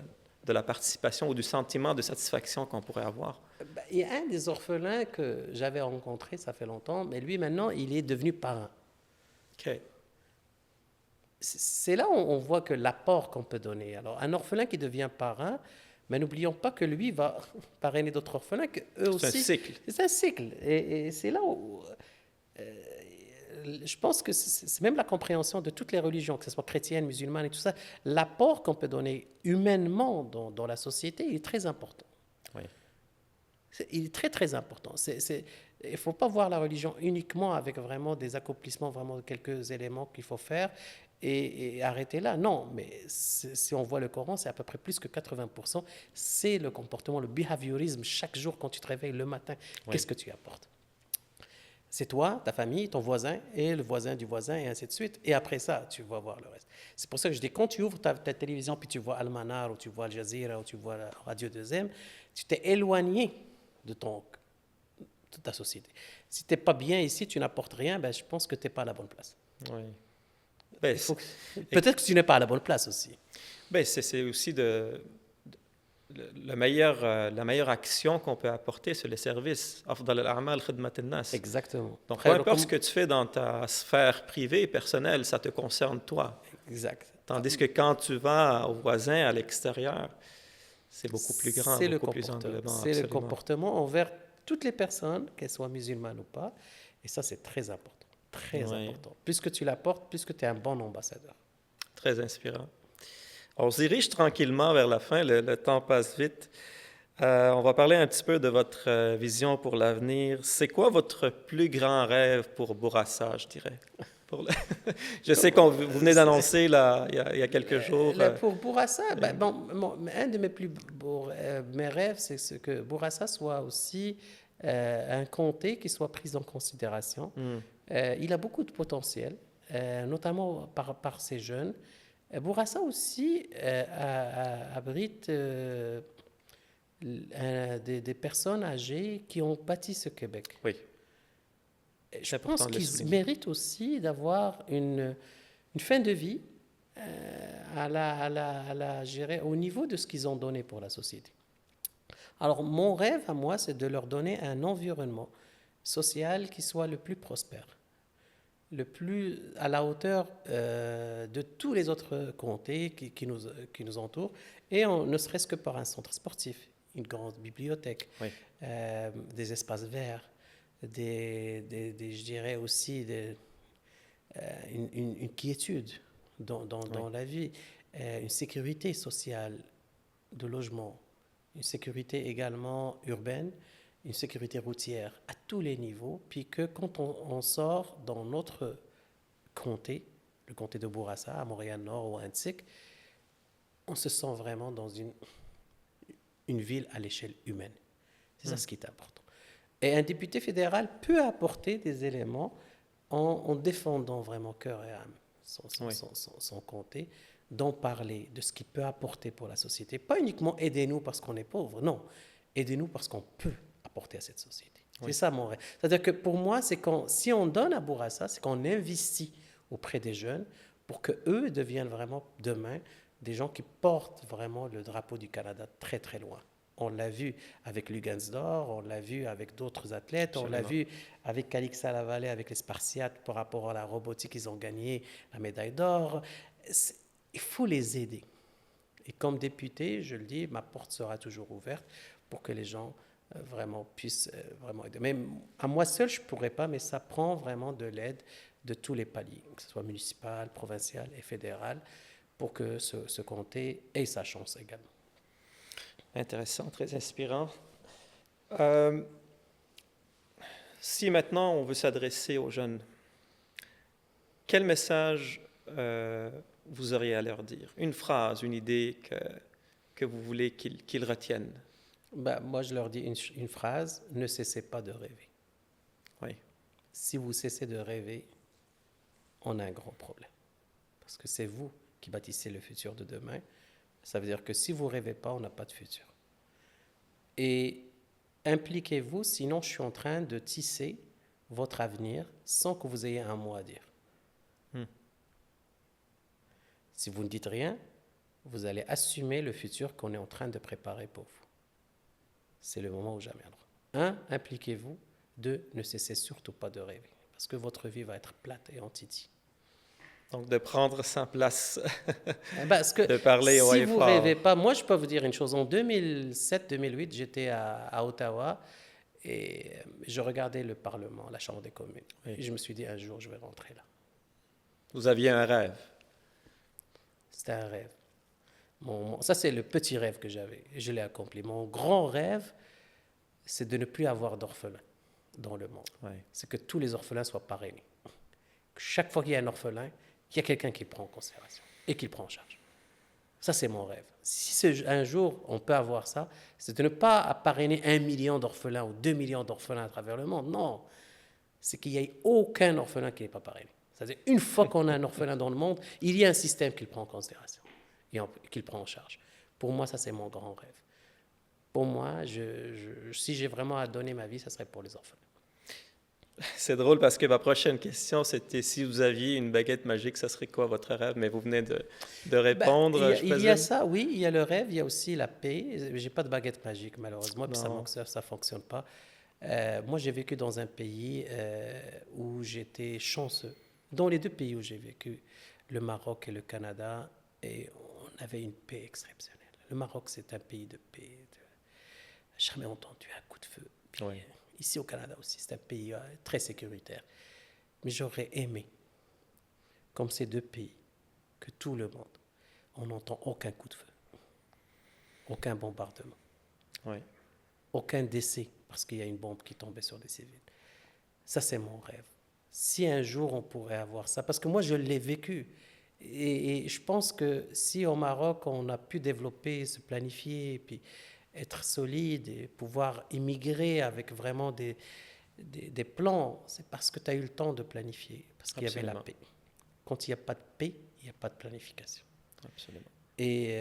la participation ou du sentiment de satisfaction qu'on pourrait avoir. Ben, il y a un des orphelins que j'avais rencontré, ça fait longtemps, mais lui, maintenant, il est devenu parrain. OK. C'est là où on voit que l'apport qu'on peut donner. Alors, un orphelin qui devient parrain, mais n'oublions pas que lui va parrainer d'autres orphelins, que eux aussi. C'est un cycle. C'est un cycle. Et c'est là où je pense que c'est même la compréhension de toutes les religions, que ce soit chrétienne, musulmane et tout ça, l'apport qu'on peut donner humainement dans la société il est très important. Oui. Il est très, très important. Il ne faut pas voir la religion uniquement avec vraiment des accomplissements, vraiment quelques éléments qu'il faut faire et arrêter là. Non, mais si on voit le Coran, c'est à peu près plus que 80%. C'est le comportement, le behaviorisme. Chaque jour, quand tu te réveilles le matin, Oui. qu'est-ce que tu apportes? C'est toi, ta famille, ton voisin et le voisin du voisin et ainsi de suite. Et après ça, tu vas voir le reste. C'est pour ça que je dis, quand tu ouvres ta télévision puis tu vois Al-Manar ou tu vois Al Jazeera ou tu vois la Radio 2M, tu t'es éloigné de ta société. Si tu n'es pas bien ici, tu n'apportes rien, ben, je pense que tu n'es pas à la bonne place. Oui. Ben, Peut-être que tu n'es pas à la bonne place aussi. ben, c'est aussi la meilleure action qu'on peut apporter, c'est le service. أفضل الأعمال خدمة الناس. Exactement. Donc, peu importe ce que tu fais dans ta sphère privée, personnelle, ça te concerne toi. Exact. Tandis que quand tu vas au voisin, à l'extérieur, c'est beaucoup plus grand, C'est beaucoup plus englobant. C'est le Absolument. comportement envers toutes les personnes, qu'elles soient musulmanes ou pas. Et ça, c'est très important. Très Oui. important. Plus que tu l'apportes, plus que tu es un bon ambassadeur. Très inspirant. On se dirige tranquillement vers la fin, le temps passe vite. On va parler un petit peu de votre vision pour l'avenir. C'est quoi votre plus grand rêve pour Bourassa, je dirais? Je sais que vous venez d'annoncer là, il y a quelques jours. Pour Bourassa, ben, un de mes plus beaux mes rêves, c'est que Bourassa soit aussi un comté qui soit pris en considération. Il a beaucoup de potentiel, notamment par ses jeunes. Bourassa aussi abrite des personnes âgées qui ont bâti ce Québec. Oui. Je pense qu'ils méritent aussi d'avoir une fin de vie gérer au niveau de ce qu'ils ont donné pour la société. Alors, mon rêve à moi, c'est de leur donner un environnement social qui soit le plus prospère, le plus à la hauteur de tous les autres comtés qui nous entourent, et ne serait-ce que par un centre sportif, une grande bibliothèque, oui. Des espaces verts, je dirais aussi une quiétude dans la vie, une sécurité sociale de logement, une sécurité également urbaine, une sécurité routière à tous les niveaux, puis que quand on sort dans notre comté, le comté de Bourassa, à Montréal-Nord ou à Antique, on se sent vraiment dans une ville à l'échelle humaine. C'est ça ce qui est important. Et un député fédéral peut apporter des éléments en défendant vraiment cœur et âme son comté, d'en parler, de ce qu'il peut apporter pour la société. Pas uniquement aidez-nous parce qu'on est pauvre, non. Aidez-nous parce qu'on peut apporter à cette société. Oui. C'est ça mon rêve. C'est-à-dire que pour moi, si on donne à Bourassa, c'est qu'on investit auprès des jeunes pour qu'eux deviennent vraiment demain des gens qui portent vraiment le drapeau du Canada très très loin. On l'a vu avec Lugansdor, on l'a vu avec d'autres athlètes, absolument. On l'a vu avec Calixa Lavallee, avec les Spartiates par rapport à la robotique, ils ont gagné la médaille d'or. Il faut les aider. Et comme député, je le dis, ma porte sera toujours ouverte pour que les gens vraiment puissent vraiment aider. Mais à moi seul, je ne pourrais pas, mais ça prend vraiment de l'aide de tous les paliers, que ce soit municipal, provincial et fédéral, pour que ce comté ait sa chance également. Intéressant, très inspirant. Euh, Si maintenant on veut s'adresser aux jeunes, quel message vous auriez à leur dire? Une phrase, une idée que vous voulez qu'ils retiennent? Ben, moi, je leur dis une phrase, ne cessez pas de rêver. Oui, Si vous cessez de rêver, on a un gros problème. Parce que c'est vous qui bâtissez le futur de demain. Ça veut dire que si vous ne rêvez pas, on n'a pas de futur. Et impliquez-vous, sinon je suis en train de tisser votre avenir sans que vous ayez un mot à dire. Hmm. Si vous ne dites rien, vous allez assumer le futur qu'on est en train de préparer pour vous. C'est le moment où jamais. Alors, 1, impliquez-vous. 2, ne cessez surtout pas de rêver. Parce que votre vie va être plate et en titi. Donc de prendre sa place, Parce que de parler haut si et vous ne fort. rêvez pas, moi je peux vous dire une chose. En 2007-2008, j'étais à Ottawa et je regardais le Parlement, la Chambre des communes. Oui. Et je me suis dit, un jour, je vais rentrer là. Vous aviez un rêve. C'était un rêve. Ça, c'est le petit rêve que j'avais. Et je l'ai accompli. Mon grand rêve, c'est de ne plus avoir d'orphelins dans le monde. Oui. C'est que tous les orphelins soient parrainés. Chaque fois qu'il y a un orphelin, il y a quelqu'un qui le prend en considération et qui le prend en charge. Ça, c'est mon rêve. Si un jour on peut avoir ça, c'est de ne pas parrainer 1 million d'orphelins ou 2 millions d'orphelins à travers le monde. Non, c'est qu'il n'y ait aucun orphelin qui n'est pas parrainé. C'est-à-dire, une fois qu'on a un orphelin dans le monde, il y a un système qui le prend en considération et qui le prend en charge. Pour moi, ça, c'est mon grand rêve. Pour moi, si j'ai vraiment à donner ma vie, ça serait pour les orphelins. C'est drôle parce que ma prochaine question, c'était si vous aviez une baguette magique, ça serait quoi votre rêve? Mais vous venez de répondre, il y a ça, oui, il y a le rêve, il y a aussi la paix. J'ai pas de baguette magique, malheureusement, puis ça ne fonctionne pas. Moi, j'ai vécu dans un pays où j'étais chanceux. Dans les 2 pays où j'ai vécu, le Maroc et le Canada, et on avait une paix exceptionnelle. Le Maroc, c'est un pays de paix. Jamais entendu un coup de feu. Puis, oui. Ici au Canada aussi, c'est un pays très sécuritaire. Mais j'aurais aimé, comme ces 2 pays, que tout le monde, on n'entend aucun coup de feu, aucun bombardement, Oui. aucun décès parce qu'il y a une bombe qui tombait sur des civils. Ça, c'est mon rêve. Si un jour on pourrait avoir ça, parce que moi je l'ai vécu, et je pense que si au Maroc on a pu développer, se planifier, et puis être solide et pouvoir immigrer avec vraiment des plans, c'est parce que tu as eu le temps de planifier, parce qu'il y avait la paix. Quand il n'y a pas de paix, il n'y a pas de planification. Absolument. Et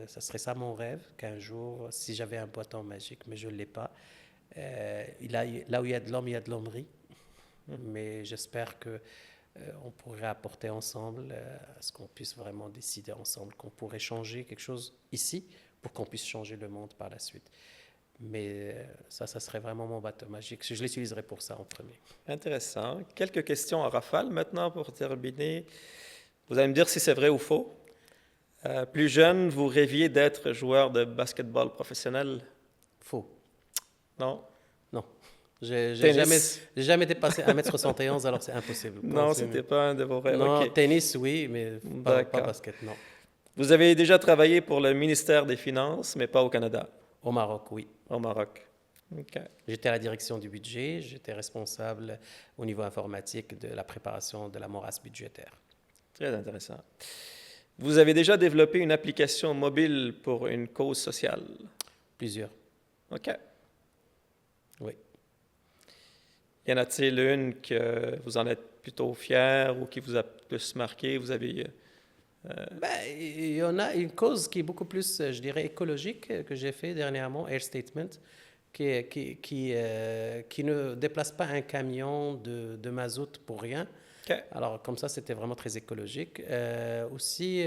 ça serait ça mon rêve, qu'un jour, si j'avais un bâton magique, mais je ne l'ai pas, là où il y a de l'homme, il y a de l'hommerie. Mais j'espère qu'on pourrait apporter ensemble à ce qu'on puisse vraiment décider ensemble, qu'on pourrait changer quelque chose ici pour qu'on puisse changer le monde par la suite. Mais ça serait vraiment mon bateau magique. Je l'utiliserai pour ça en premier. Intéressant. Quelques questions en rafale maintenant pour terminer. Vous allez me dire si c'est vrai ou faux. Plus jeune, vous rêviez d'être joueur de basketball professionnel? Faux. Non? Non. J'ai jamais dépassé 1m71, alors c'est impossible. Non, ce n'était pas un de vos rêves. Non, Okay. tennis, oui, mais pas basket, non. Vous avez déjà travaillé pour le ministère des Finances, mais pas au Canada? Au Maroc, oui. Au Maroc. Okay. J'étais à la direction du budget, j'étais responsable au niveau informatique de la préparation de la morasse budgétaire. Très intéressant. Vous avez déjà développé une application mobile pour une cause sociale? Plusieurs. OK. Oui. Y en a-t-il une que vous en êtes plutôt fier ou qui vous a plus marqué? Vous avez... Il y en a une cause qui est beaucoup plus, je dirais, écologique que j'ai fait dernièrement, Air Statement, qui ne déplace pas un camion de mazout pour rien. Okay. Alors, comme ça, c'était vraiment très écologique. Aussi,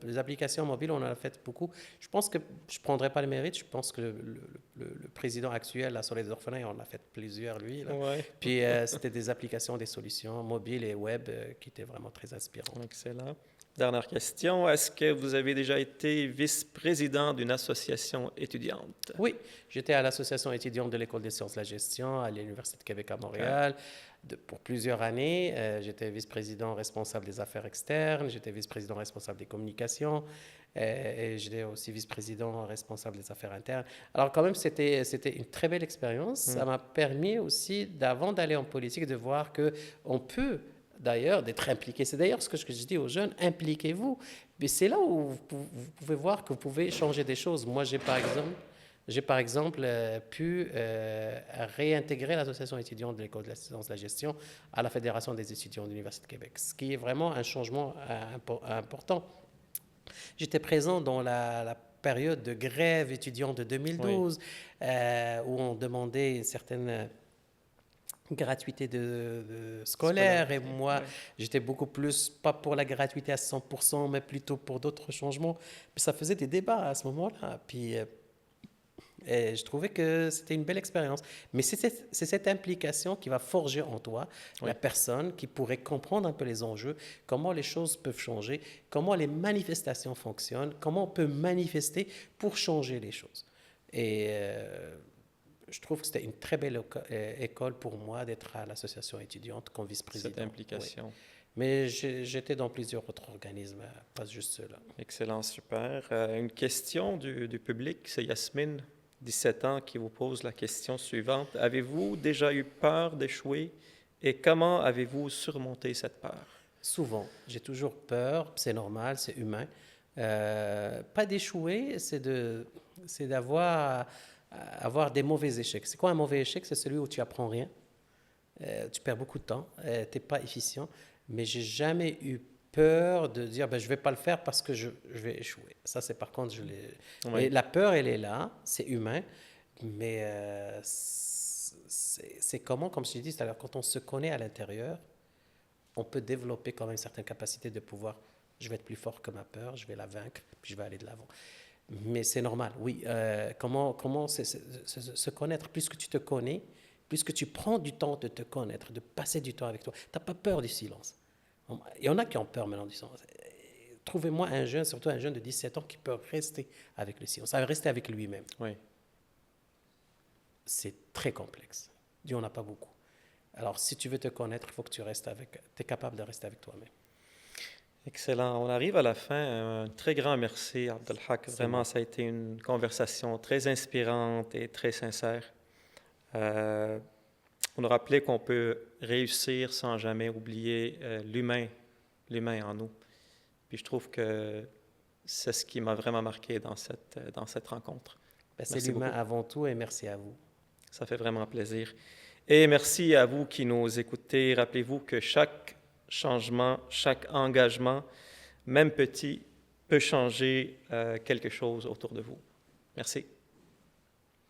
les applications mobiles, on en a fait beaucoup. Je pense que je ne prendrai pas le mérite. Je pense que le président actuel, là, sur les orphelins, on en a fait plusieurs, lui. Là. Ouais. Puis, c'était des applications, des solutions mobiles et web qui étaient vraiment très inspirantes. Excellent. Dernière question. Est-ce que vous avez déjà été vice-président d'une association étudiante? Oui, j'étais à l'association étudiante de l'École des sciences de la gestion à l'Université de Québec à Montréal pour plusieurs années. J'étais vice-président responsable des affaires externes, j'étais vice-président responsable des communications et j'étais aussi vice-président responsable des affaires internes. Alors quand même, c'était une très belle expérience. Ça m'a permis aussi, avant d'aller en politique, de voir qu'on peut d'ailleurs d'être impliqué. C'est d'ailleurs ce que je dis aux jeunes, impliquez-vous. Mais c'est là où vous pouvez voir que vous pouvez changer des choses. Moi, j'ai par exemple pu réintégrer l'association étudiante de l'École de la science de la gestion à la Fédération des étudiants de l'Université de Québec, ce qui est vraiment un changement important. J'étais présent dans la période de grève étudiante de 2012, où on demandait une certaine gratuité de scolaire. Et moi, j'étais beaucoup plus, pas pour la gratuité à 100%, mais plutôt pour d'autres changements. Puis ça faisait des débats à ce moment-là. Puis et je trouvais que c'était une belle expérience. Mais c'est cette implication qui va forger en toi la personne qui pourrait comprendre un peu les enjeux, comment les choses peuvent changer, comment les manifestations fonctionnent, comment on peut manifester pour changer les choses. Et je trouve que c'était une très belle école pour moi d'être à l'association étudiante comme vice-président. Cette implication. Oui. Mais j'étais dans plusieurs autres organismes, pas juste ceux-là. Excellent, super. Une question du public, c'est Yasmine, 17 ans, qui vous pose la question suivante. Avez-vous déjà eu peur d'échouer et comment avez-vous surmonté cette peur? Souvent. J'ai toujours peur, c'est normal, c'est humain. Pas d'échouer, c'est d'avoir avoir des mauvais échecs. C'est quoi un mauvais échec? C'est celui où tu apprends rien, tu perds beaucoup de temps, tu n'es pas efficient. Mais j'ai jamais eu peur de dire je vais pas le faire parce que je vais échouer. Ça, c'est par contre, et la peur, elle est là, c'est humain, mais c'est comment, comme je t'ai dit, c'est-à-dire quand on se connaît à l'intérieur, on peut développer quand même certaines capacités de pouvoir, je vais être plus fort que ma peur, je vais la vaincre, puis je vais aller de l'avant. Mais c'est normal, oui. Comment se connaître? Plus que tu te connais, plus que tu prends du temps de te connaître, de passer du temps avec toi, tu n'as pas peur du silence. Il y en a qui ont peur maintenant du silence. Trouvez-moi un jeune, surtout un jeune de 17 ans, qui peut rester avec le silence, rester avec lui-même. Oui. C'est très complexe. Dieu, on n'a pas beaucoup. Alors, si tu veux te connaître, il faut que tu es capable de rester avec toi-même. Excellent. On arrive à la fin. Un très grand merci, Abdelhak. Vraiment, ça a été une conversation très inspirante et très sincère. On a rappelé qu'on peut réussir sans jamais oublier l'humain en nous. Puis je trouve que c'est ce qui m'a vraiment marqué dans cette rencontre. C'est l'humain avant tout et merci à vous. Ça fait vraiment plaisir. Et merci à vous qui nous écoutez. Rappelez-vous que chaque changement, chaque engagement, même petit, peut changer quelque chose autour de vous. Merci.